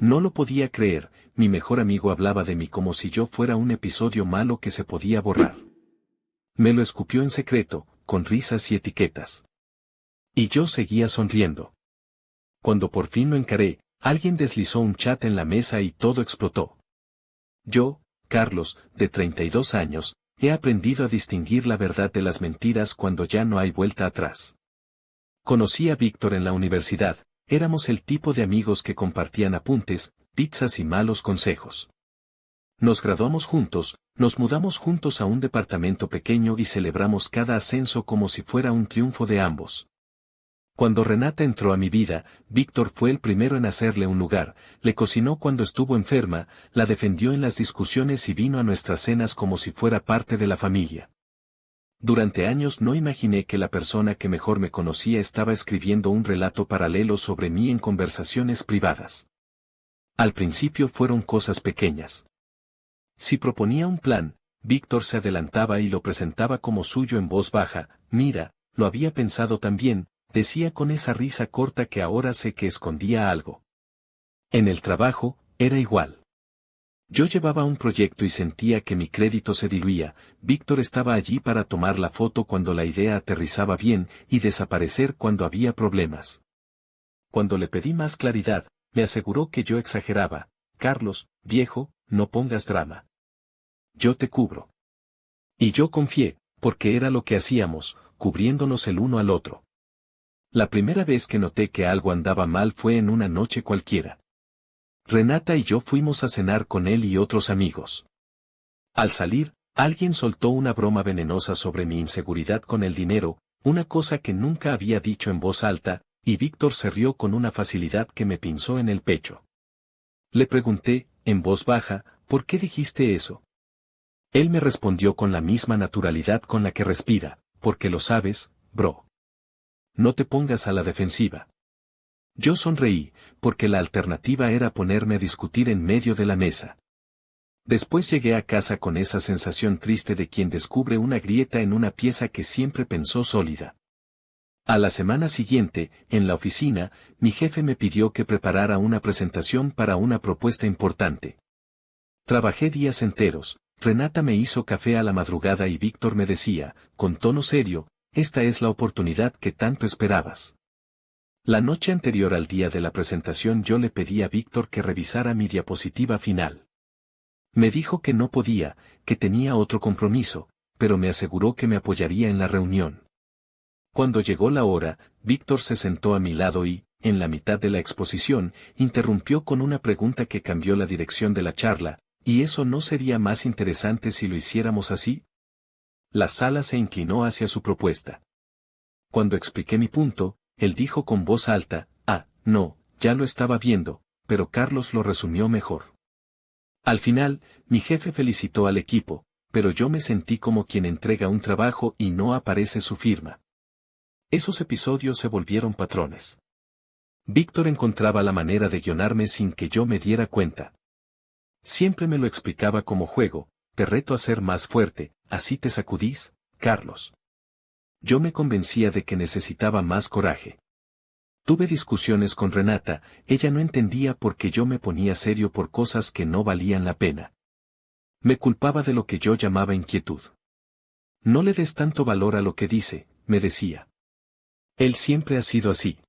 No lo podía creer, mi mejor amigo hablaba de mí como si yo fuera un episodio malo que se podía borrar. Me lo escupió en secreto, con risas y etiquetas. Y yo seguía sonriendo. Cuando por fin lo encaré, alguien deslizó un chat en la mesa y todo explotó. Yo, Carlos, de 32 años, he aprendido a distinguir la verdad de las mentiras cuando ya no hay vuelta atrás. Conocí a Víctor en la universidad, éramos el tipo de amigos que compartían apuntes, pizzas y malos consejos. Nos graduamos juntos, nos mudamos juntos a un departamento pequeño y celebramos cada ascenso como si fuera un triunfo de ambos. Cuando Renata entró a mi vida, Víctor fue el primero en hacerle un lugar, le cocinó cuando estuvo enferma, la defendió en las discusiones y vino a nuestras cenas como si fuera parte de la familia. Durante años no imaginé que la persona que mejor me conocía estaba escribiendo un relato paralelo sobre mí en conversaciones privadas. Al principio fueron cosas pequeñas. Si proponía un plan, Víctor se adelantaba y lo presentaba como suyo en voz baja. Mira, lo había pensado también, decía con esa risa corta que ahora sé que escondía algo. En el trabajo, era igual. Yo llevaba un proyecto y sentía que mi crédito se diluía. Víctor estaba allí para tomar la foto cuando la idea aterrizaba bien y desaparecer cuando había problemas. Cuando le pedí más claridad, me aseguró que yo exageraba. Carlos, viejo, no pongas drama. Yo te cubro. Y yo confié, porque era lo que hacíamos, cubriéndonos el uno al otro. La primera vez que noté que algo andaba mal fue en una noche cualquiera. Renata y yo fuimos a cenar con él y otros amigos. Al salir, alguien soltó una broma venenosa sobre mi inseguridad con el dinero, una cosa que nunca había dicho en voz alta, y Víctor se rió con una facilidad que me pinzó en el pecho. Le pregunté, en voz baja, ¿por qué dijiste eso? Él me respondió con la misma naturalidad con la que respira, porque lo sabes, bro. No te pongas a la defensiva. Yo sonreí, porque la alternativa era ponerme a discutir en medio de la mesa. Después llegué a casa con esa sensación triste de quien descubre una grieta en una pieza que siempre pensó sólida. A la semana siguiente, en la oficina, mi jefe me pidió que preparara una presentación para una propuesta importante. Trabajé días enteros, Renata me hizo café a la madrugada y Víctor me decía, con tono serio, esta es la oportunidad que tanto esperabas. La noche anterior al día de la presentación yo le pedí a Víctor que revisara mi diapositiva final. Me dijo que no podía, que tenía otro compromiso, pero me aseguró que me apoyaría en la reunión. Cuando llegó la hora, Víctor se sentó a mi lado y, en la mitad de la exposición, interrumpió con una pregunta que cambió la dirección de la charla, ¿y eso no sería más interesante si lo hiciéramos así? La sala se inclinó hacia su propuesta. Cuando expliqué mi punto, él dijo con voz alta, no, ya lo estaba viendo, pero Carlos lo resumió mejor. Al final, mi jefe felicitó al equipo, pero yo me sentí como quien entrega un trabajo y no aparece su firma. Esos episodios se volvieron patrones. Víctor encontraba la manera de guionarme sin que yo me diera cuenta. Siempre me lo explicaba como juego, te reto a ser más fuerte, así te sacudís, Carlos. Yo me convencía de que necesitaba más coraje. Tuve discusiones con Renata, ella no entendía por qué yo me ponía serio por cosas que no valían la pena. Me culpaba de lo que yo llamaba inquietud. No le des tanto valor a lo que dice, me decía. Él siempre ha sido así.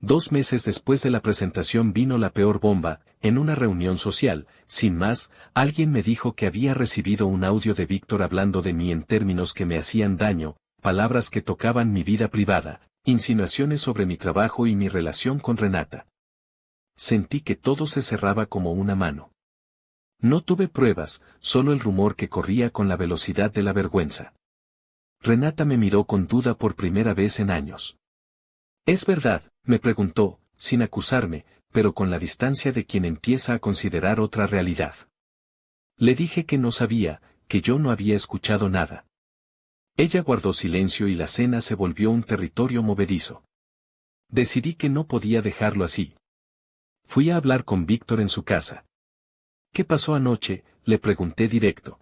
2 meses después de la presentación vino la peor bomba, en una reunión social, sin más, alguien me dijo que había recibido un audio de Víctor hablando de mí en términos que me hacían daño, palabras que tocaban mi vida privada, insinuaciones sobre mi trabajo y mi relación con Renata. Sentí que todo se cerraba como una mano. No tuve pruebas, solo el rumor que corría con la velocidad de la vergüenza. Renata me miró con duda por primera vez en años. ¿Es verdad?, me preguntó, sin acusarme, pero con la distancia de quien empieza a considerar otra realidad. Le dije que no sabía, que yo no había escuchado nada. Ella guardó silencio y la cena se volvió un territorio movedizo. Decidí que no podía dejarlo así. Fui a hablar con Víctor en su casa. ¿Qué pasó anoche?, le pregunté directo.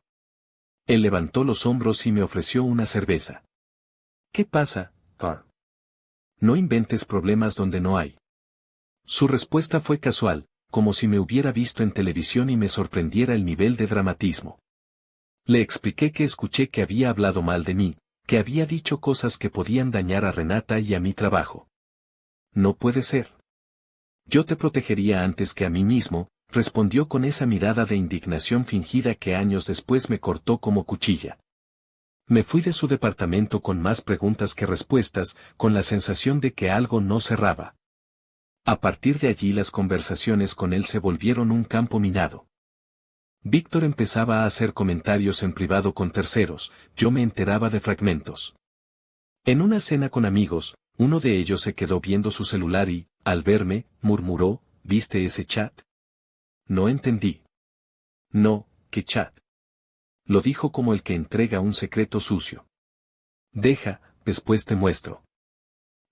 Él levantó los hombros y me ofreció una cerveza. ¿Qué pasa, Carl? No inventes problemas donde no hay. Su respuesta fue casual, como si me hubiera visto en televisión y me sorprendiera el nivel de dramatismo. Le expliqué que escuché que había hablado mal de mí, que había dicho cosas que podían dañar a Renata y a mi trabajo. No puede ser. Yo te protegería antes que a mí mismo, respondió con esa mirada de indignación fingida que años después me cortó como cuchilla. Me fui de su departamento con más preguntas que respuestas, con la sensación de que algo no cerraba. A partir de allí las conversaciones con él se volvieron un campo minado. Víctor empezaba a hacer comentarios en privado con terceros, yo me enteraba de fragmentos. En una cena con amigos, uno de ellos se quedó viendo su celular y, al verme, murmuró, ¿viste ese chat? No entendí. No, ¿qué chat? Lo dijo como el que entrega un secreto sucio. Deja, después te muestro.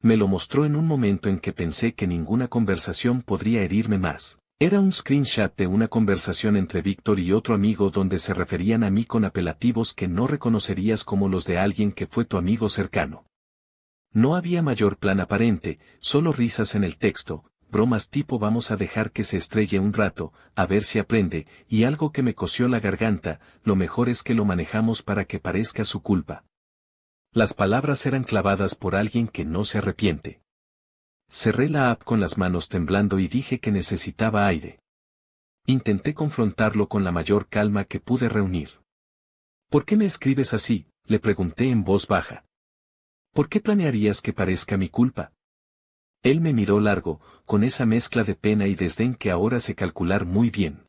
Me lo mostró en un momento en que pensé que ninguna conversación podría herirme más. Era un screenshot de una conversación entre Víctor y otro amigo donde se referían a mí con apelativos que no reconocerías como los de alguien que fue tu amigo cercano. No había mayor plan aparente, solo risas en el texto, bromas tipo vamos a dejar que se estrelle un rato, a ver si aprende, y algo que me cosió la garganta, lo mejor es que lo manejamos para que parezca su culpa. Las palabras eran clavadas por alguien que no se arrepiente. Cerré la app con las manos temblando y dije que necesitaba aire. Intenté confrontarlo con la mayor calma que pude reunir. ¿Por qué me escribes así?, le pregunté en voz baja. ¿Por qué planearías que parezca mi culpa? Él me miró largo, con esa mezcla de pena y desdén que ahora sé calcular muy bien.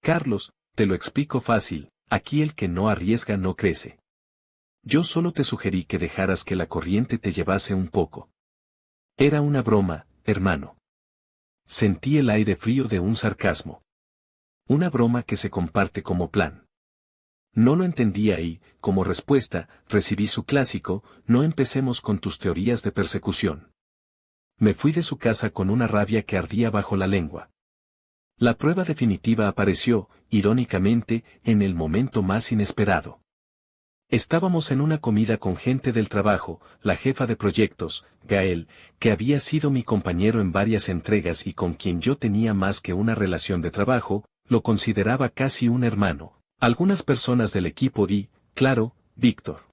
Carlos, te lo explico fácil, aquí el que no arriesga no crece. Yo solo te sugerí que dejaras que la corriente te llevase un poco. Era una broma, hermano. Sentí el aire frío de un sarcasmo. Una broma que se comparte como plan. No lo entendía y, como respuesta, recibí su clásico, no empecemos con tus teorías de persecución. Me fui de su casa con una rabia que ardía bajo la lengua. La prueba definitiva apareció, irónicamente, en el momento más inesperado. Estábamos en una comida con gente del trabajo, la jefa de proyectos, Gael, que había sido mi compañero en varias entregas y con quien yo tenía más que una relación de trabajo, lo consideraba casi un hermano, algunas personas del equipo y, claro, Víctor.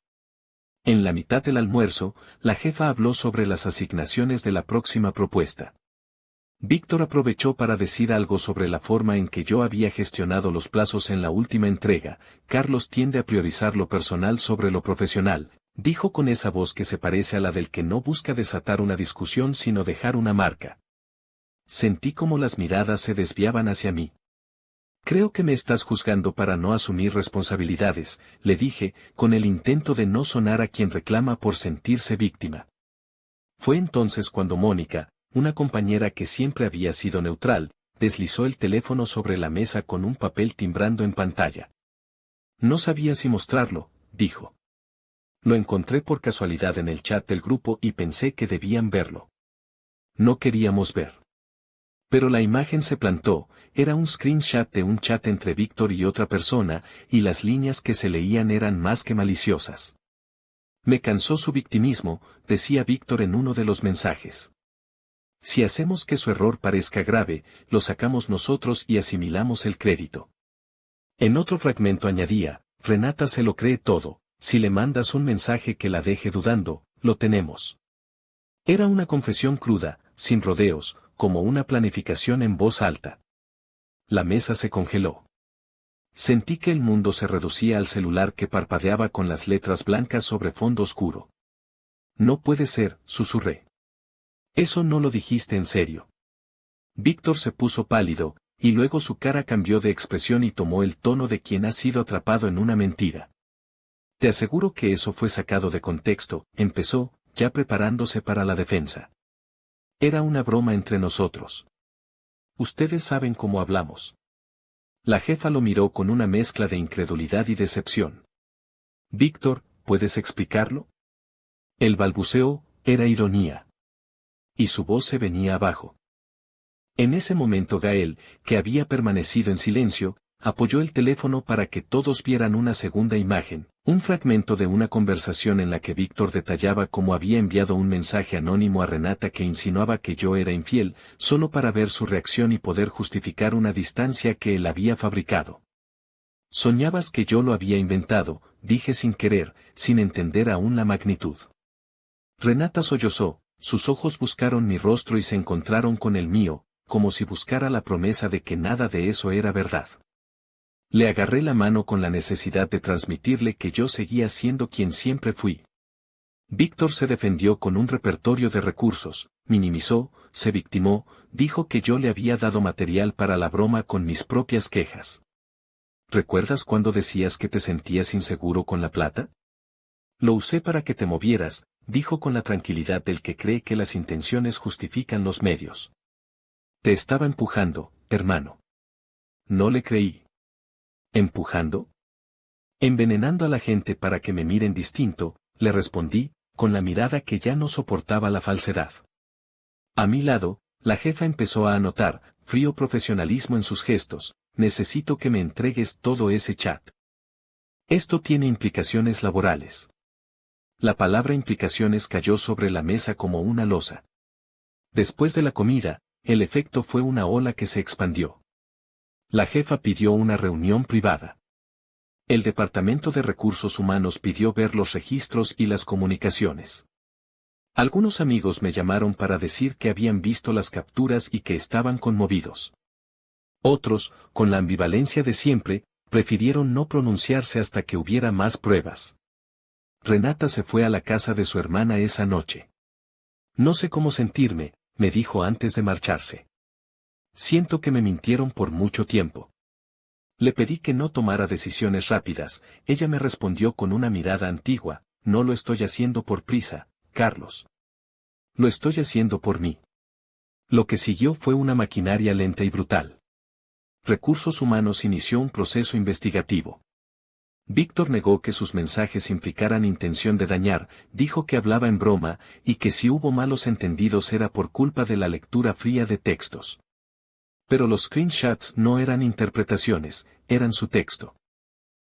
En la mitad del almuerzo, la jefa habló sobre las asignaciones de la próxima propuesta. Víctor aprovechó para decir algo sobre la forma en que yo había gestionado los plazos en la última entrega. Carlos tiende a priorizar lo personal sobre lo profesional, dijo con esa voz que se parece a la del que no busca desatar una discusión sino dejar una marca. Sentí como las miradas se desviaban hacia mí. Creo que me estás juzgando para no asumir responsabilidades, le dije, con el intento de no sonar a quien reclama por sentirse víctima. Fue entonces cuando Mónica, una compañera que siempre había sido neutral, deslizó el teléfono sobre la mesa con un papel timbrando en pantalla. No sabía si mostrarlo, dijo. Lo encontré por casualidad en el chat del grupo y pensé que debían verlo. No queríamos ver. Pero la imagen se plantó, era un screenshot de un chat entre Víctor y otra persona, y las líneas que se leían eran más que maliciosas. Me cansó su victimismo, decía Víctor en uno de los mensajes. Si hacemos que su error parezca grave, lo sacamos nosotros y asimilamos el crédito. En otro fragmento añadía, Renata se lo cree todo, si le mandas un mensaje que la deje dudando, lo tenemos. Era una confesión cruda, sin rodeos, como una planificación en voz alta. La mesa se congeló. Sentí que el mundo se reducía al celular que parpadeaba con las letras blancas sobre fondo oscuro. No puede ser, susurré. Eso no lo dijiste en serio. Víctor se puso pálido, y luego su cara cambió de expresión y tomó el tono de quien ha sido atrapado en una mentira. Te aseguro que eso fue sacado de contexto, empezó, ya preparándose para la defensa. Era una broma entre nosotros. Ustedes saben cómo hablamos. La jefa lo miró con una mezcla de incredulidad y decepción. Víctor, ¿puedes explicarlo? El balbuceo, era ironía. Y su voz se venía abajo. En ese momento Gael, que había permanecido en silencio, apoyó el teléfono para que todos vieran una segunda imagen, Un fragmento de una conversación en la que Víctor detallaba cómo había enviado un mensaje anónimo a Renata que insinuaba que yo era infiel, solo para ver su reacción y poder justificar una distancia que él había fabricado. Soñabas que yo lo había inventado, dije sin querer, sin entender aún la magnitud. Renata sollozó, sus ojos buscaron mi rostro y se encontraron con el mío, como si buscara la promesa de que nada de eso era verdad. Le agarré la mano con la necesidad de transmitirle que yo seguía siendo quien siempre fui. Víctor se defendió con un repertorio de recursos, minimizó, se victimó, dijo que yo le había dado material para la broma con mis propias quejas. ¿Recuerdas cuando decías que te sentías inseguro con la plata? Lo usé para que te movieras, dijo con la tranquilidad del que cree que las intenciones justifican los medios. Te estaba empujando, hermano. No le creí. ¿Empujando? Envenenando a la gente para que me miren distinto, le respondí, con la mirada que ya no soportaba la falsedad. A mi lado, la jefa empezó a anotar, frío profesionalismo en sus gestos, necesito que me entregues todo ese chat. Esto tiene implicaciones laborales. La palabra implicaciones cayó sobre la mesa como una losa. Después de la comida, el efecto fue una ola que se expandió. La jefa pidió una reunión privada. El Departamento de Recursos Humanos pidió ver los registros y las comunicaciones. Algunos amigos me llamaron para decir que habían visto las capturas y que estaban conmovidos. Otros, con la ambivalencia de siempre, prefirieron no pronunciarse hasta que hubiera más pruebas. Renata se fue a la casa de su hermana esa noche. No sé cómo sentirme, me dijo antes de marcharse. Siento que me mintieron por mucho tiempo. Le pedí que no tomara decisiones rápidas, ella me respondió con una mirada antigua, no lo estoy haciendo por prisa, Carlos. Lo estoy haciendo por mí. Lo que siguió fue una maquinaria lenta y brutal. Recursos Humanos inició un proceso investigativo. Víctor negó que sus mensajes implicaran intención de dañar, dijo que hablaba en broma, y que si hubo malos entendidos era por culpa de la lectura fría de textos. Pero los screenshots no eran interpretaciones, eran su texto.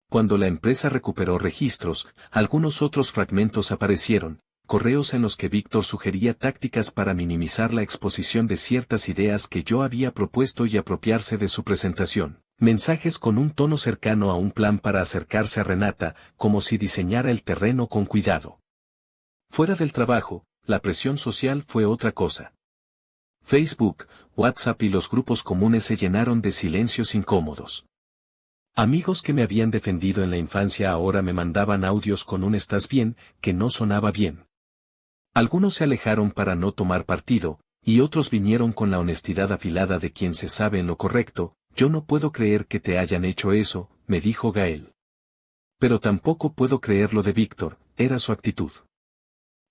Cuando la empresa recuperó registros, algunos otros fragmentos aparecieron, correos en los que Víctor sugería tácticas para minimizar la exposición de ciertas ideas que yo había propuesto y apropiarse de su presentación, mensajes con un tono cercano a un plan para acercarse a Renata, como si diseñara el terreno con cuidado. Fuera del trabajo, la presión social fue otra cosa. Facebook, WhatsApp y los grupos comunes se llenaron de silencios incómodos. Amigos que me habían defendido en la infancia ahora me mandaban audios con un "estás bien", que no sonaba bien. Algunos se alejaron para no tomar partido, y otros vinieron con la honestidad afilada de quien se sabe en lo correcto. Yo no puedo creer que te hayan hecho eso, me dijo Gael. Pero tampoco puedo creer lo de Víctor, era su actitud.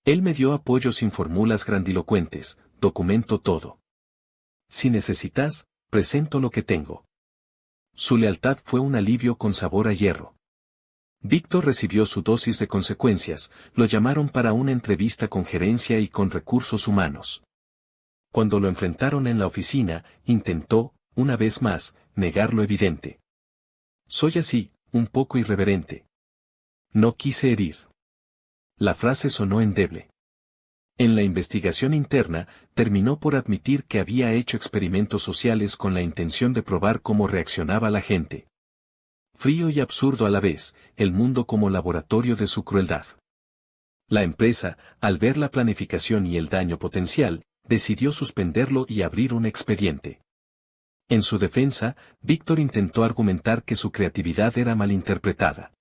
Él me dio apoyo sin fórmulas grandilocuentes, documento todo. Si necesitas, presento lo que tengo. Su lealtad fue un alivio con sabor a hierro. Víctor recibió su dosis de consecuencias, lo llamaron para una entrevista con gerencia y con recursos humanos. Cuando lo enfrentaron en la oficina, intentó, una vez más, negar lo evidente. Soy así, un poco irreverente. No quise herir. La frase sonó endeble. En la investigación interna, terminó por admitir que había hecho experimentos sociales con la intención de probar cómo reaccionaba la gente. Frío y absurdo a la vez, el mundo como laboratorio de su crueldad. La empresa, al ver la planificación y el daño potencial, decidió suspenderlo y abrir un expediente. En su defensa, Víctor intentó argumentar que su creatividad era malinterpretada.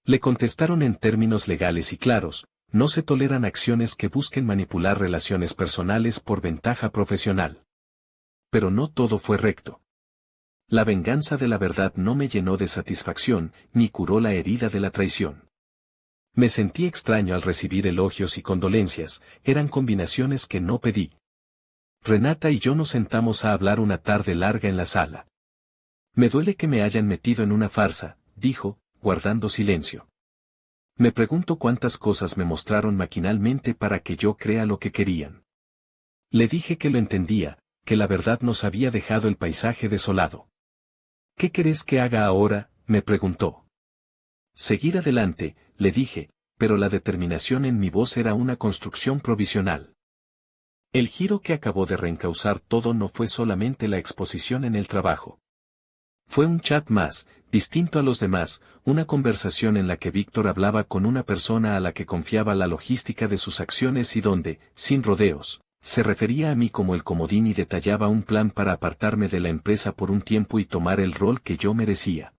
Le contestaron en términos legales y claros: no se toleran acciones que busquen manipular relaciones personales por ventaja profesional. Pero no todo fue recto. La venganza de la verdad no me llenó de satisfacción, ni curó la herida de la traición. Me sentí extraño al recibir elogios y condolencias, eran combinaciones que no pedí. Renata y yo nos sentamos a hablar una tarde larga en la sala. Me duele que me hayan metido en una farsa, dijo, guardando silencio. Me pregunto cuántas cosas me mostraron maquinalmente para que yo crea lo que querían. Le dije que lo entendía, que la verdad nos había dejado el paisaje desolado. ¿Qué querés que haga ahora?, me preguntó. Seguir adelante, le dije, pero la determinación en mi voz era una construcción provisional. El giro que acabó de reencauzar todo no fue solamente la exposición en el trabajo. Fue un chat más, distinto a los demás, una conversación en la que Víctor hablaba con una persona a la que confiaba la logística de sus acciones y donde, sin rodeos, se refería a mí como el comodín y detallaba un plan para apartarme de la empresa por un tiempo y tomar el rol que yo merecía.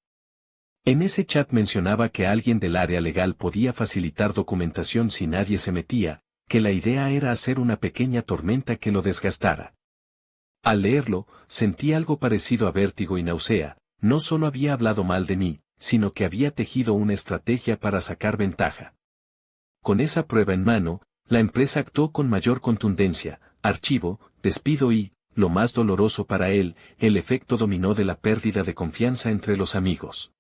En ese chat mencionaba que alguien del área legal podía facilitar documentación si nadie se metía, que la idea era hacer una pequeña tormenta que lo desgastara. Al leerlo, sentí algo parecido a vértigo y náusea, no solo había hablado mal de mí, sino que había tejido una estrategia para sacar ventaja. Con esa prueba en mano, la empresa actuó con mayor contundencia, archivo, despido y, lo más doloroso para él, el efecto dominó de la pérdida de confianza entre los amigos.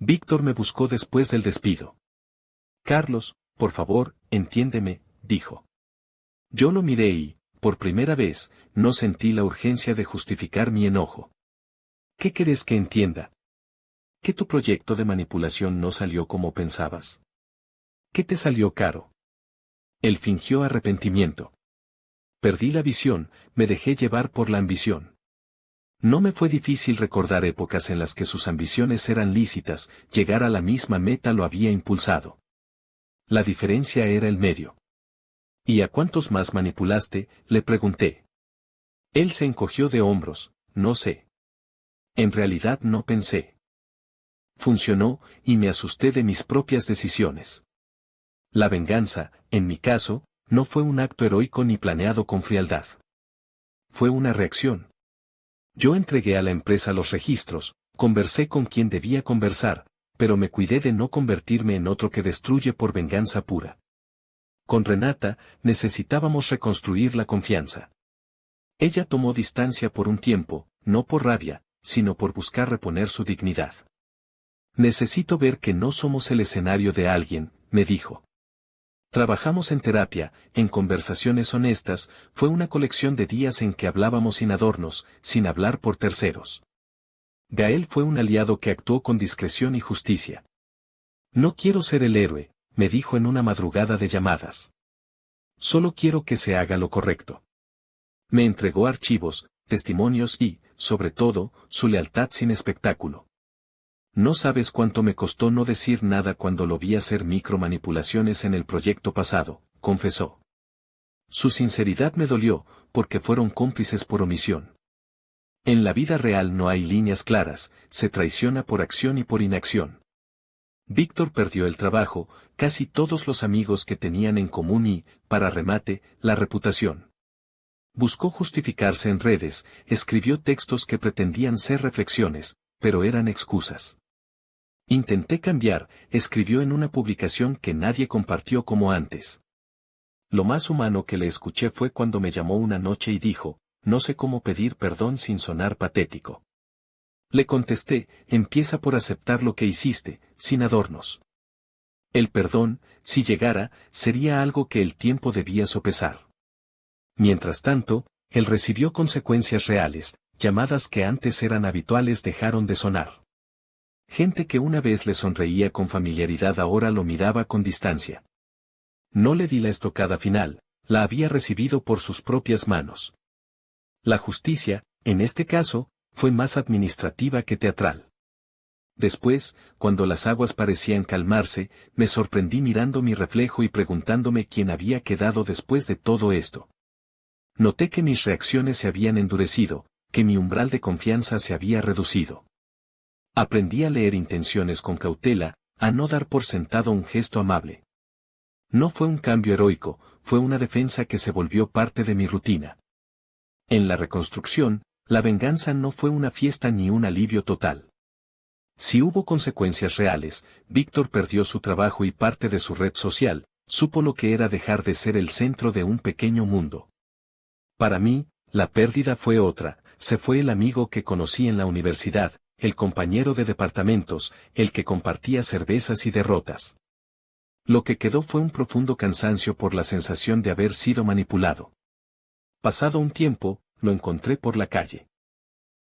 Víctor me buscó después del despido. Carlos, por favor, entiéndeme, dijo. Yo lo miré y, por primera vez, no sentí la urgencia de justificar mi enojo. ¿Qué querés que entienda? ¿Que tu proyecto de manipulación no salió como pensabas? ¿Qué te salió caro? Él fingió arrepentimiento. Perdí la visión, me dejé llevar por la ambición. No me fue difícil recordar épocas en las que sus ambiciones eran lícitas, llegar a la misma meta lo había impulsado. La diferencia era el medio. ¿Y a cuántos más manipulaste?, le pregunté. Él se encogió de hombros, no sé. En realidad no pensé. Funcionó, y me asusté de mis propias decisiones. La venganza, en mi caso, no fue un acto heroico ni planeado con frialdad. Fue una reacción. Yo entregué a la empresa los registros, conversé con quien debía conversar, pero me cuidé de no convertirme en otro que destruye por venganza pura. Con Renata, necesitábamos reconstruir la confianza. Ella tomó distancia por un tiempo, no por rabia, sino por buscar reponer su dignidad. Necesito ver que no somos el escenario de alguien, me dijo. Trabajamos en terapia, en conversaciones honestas, fue una colección de días en que hablábamos sin adornos, sin hablar por terceros. Gael fue un aliado que actuó con discreción y justicia. No quiero ser el héroe, me dijo en una madrugada de llamadas. Solo quiero que se haga lo correcto. Me entregó archivos, testimonios y, sobre todo, su lealtad sin espectáculo. No sabes cuánto me costó no decir nada cuando lo vi hacer micromanipulaciones en el proyecto pasado, confesó. Su sinceridad me dolió, porque fueron cómplices por omisión. En la vida real no hay líneas claras, se traiciona por acción y por inacción. Víctor perdió el trabajo, casi todos los amigos que tenían en común y, para remate, la reputación. Buscó justificarse en redes, escribió textos que pretendían ser reflexiones, pero eran excusas. Intenté cambiar, escribió en una publicación que nadie compartió como antes. Lo más humano que le escuché fue cuando me llamó una noche y dijo, no sé cómo pedir perdón sin sonar patético. Le contesté, empieza por aceptar lo que hiciste, sin adornos. El perdón, si llegara, sería algo que el tiempo debía sopesar. Mientras tanto, él recibió consecuencias reales, llamadas que antes eran habituales dejaron de sonar. Gente que una vez le sonreía con familiaridad ahora lo miraba con distancia. No le di la estocada final, la había recibido por sus propias manos. La justicia, en este caso, fue más administrativa que teatral. Después, cuando las aguas parecían calmarse, me sorprendí mirando mi reflejo y preguntándome quién había quedado después de todo esto. Noté que mis reacciones se habían endurecido, que mi umbral de confianza se había reducido. Aprendí a leer intenciones con cautela, a no dar por sentado un gesto amable. No fue un cambio heroico, fue una defensa que se volvió parte de mi rutina. En la reconstrucción, la venganza no fue una fiesta ni un alivio total. Si hubo consecuencias reales, Víctor perdió su trabajo y parte de su red social, supo lo que era dejar de ser el centro de un pequeño mundo. Para mí, la pérdida fue otra, se fue el amigo que conocí en la universidad, el compañero de departamentos, el que compartía cervezas y derrotas. Lo que quedó fue un profundo cansancio por la sensación de haber sido manipulado. Pasado un tiempo, lo encontré por la calle.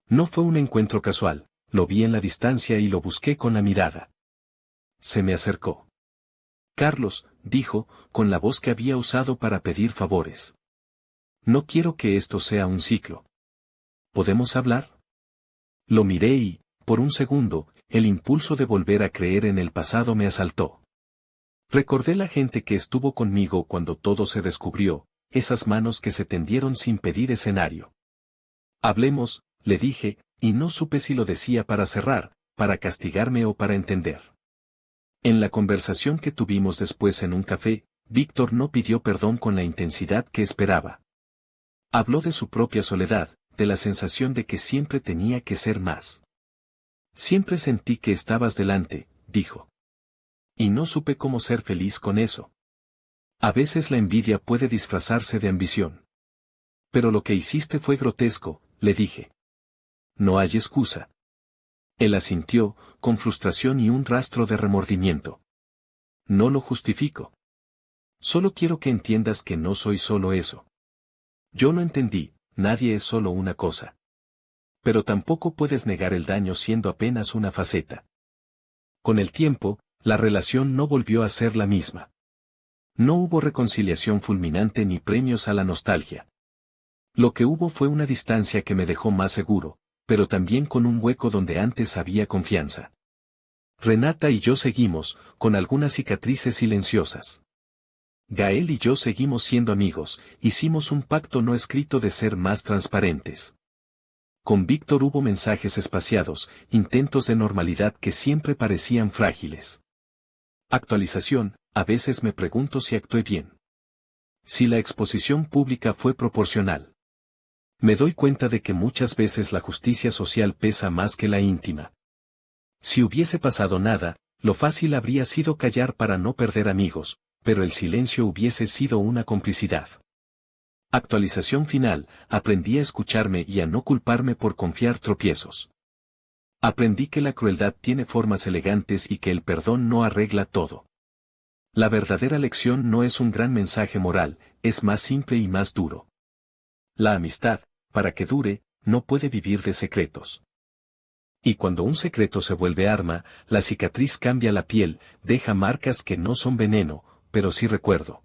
No fue un encuentro casual, lo vi en la distancia y lo busqué con la mirada. Se me acercó. Carlos, dijo, con la voz que había usado para pedir favores. No quiero que esto sea un ciclo. ¿Podemos hablar? Lo miré y, por un segundo, el impulso de volver a creer en el pasado me asaltó. Recordé la gente que estuvo conmigo cuando todo se descubrió, esas manos que se tendieron sin pedir escenario. Hablemos, le dije, y no supe si lo decía para cerrar, para castigarme o para entender. En la conversación que tuvimos después en un café, Víctor no pidió perdón con la intensidad que esperaba. Habló de su propia soledad, de la sensación de que siempre tenía que ser más. Siempre sentí que estabas delante, dijo. Y no supe cómo ser feliz con eso. A veces la envidia puede disfrazarse de ambición. Pero lo que hiciste fue grotesco, le dije. No hay excusa. Él asintió, con frustración y un rastro de remordimiento. No lo justifico. Solo quiero que entiendas que no soy solo eso. Yo lo entendí, nadie es solo una cosa. Pero tampoco puedes negar el daño siendo apenas una faceta. Con el tiempo, la relación no volvió a ser la misma. No hubo reconciliación fulminante ni premios a la nostalgia. Lo que hubo fue una distancia que me dejó más seguro, pero también con un hueco donde antes había confianza. Renata y yo seguimos, con algunas cicatrices silenciosas. Gael y yo seguimos siendo amigos, hicimos un pacto no escrito de ser más transparentes. Con Víctor hubo mensajes espaciados, intentos de normalidad que siempre parecían frágiles. Actualización, a veces me pregunto si actué bien. Si la exposición pública fue proporcional. Me doy cuenta de que muchas veces la justicia social pesa más que la íntima. Si hubiese pasado nada, lo fácil habría sido callar para no perder amigos, pero el silencio hubiese sido una complicidad. Actualización final, aprendí a escucharme y a no culparme por confiar tropiezos. Aprendí que la crueldad tiene formas elegantes y que el perdón no arregla todo. La verdadera lección no es un gran mensaje moral, es más simple y más duro. La amistad, para que dure, no puede vivir de secretos. Y cuando un secreto se vuelve arma, la cicatriz cambia la piel, deja marcas que no son veneno, pero sí recuerdo.